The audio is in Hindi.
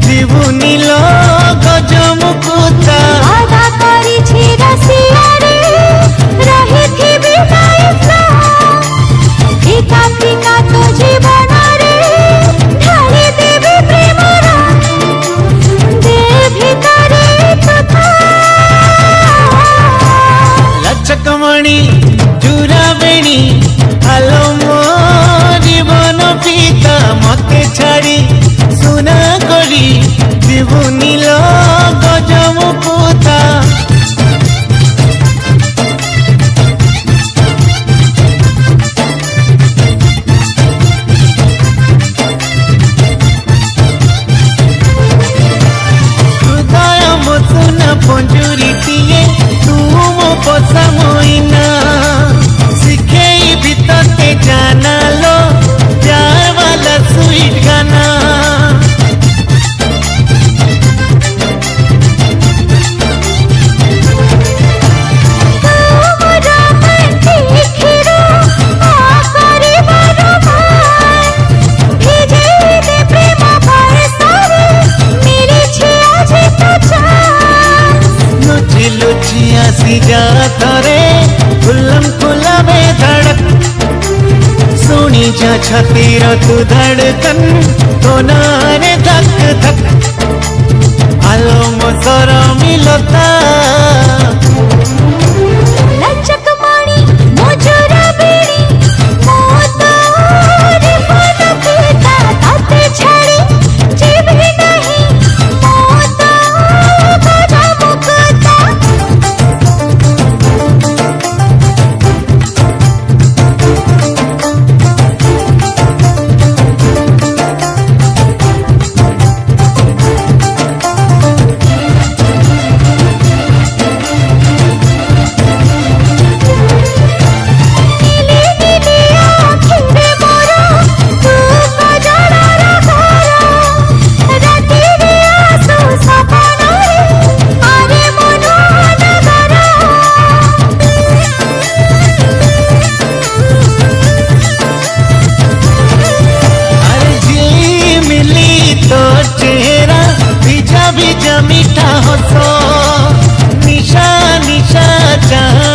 जीवनी लो गजमुकुता आदा करी छी रसियारे रही थी बिनाइसा फीका फीका तो जीवन रे ढाली देवी प्रेम दे भितरे कथा लचकमणि चूरा बेणी आलो मो जीवन पिता मते छाड़ी सुना करी जीवनी लो गजमुकुता हृदय मसुन पंजुरी टीए तू मो पसा मोइना शिखेई भीतते जाना लो प्यार वाला स्वीट गाना थरे खुल्लम खुला में धड़क सुनी जा छतीर तू धड़कन तो नारे धक धक आलो मोसर मिलता लचकमणि मुजुरा बेणी मोतारे मन पीता ताते छाड़ी जीवी नहीं मोता गजमुकुता मीठा हसो निशा निशा चाह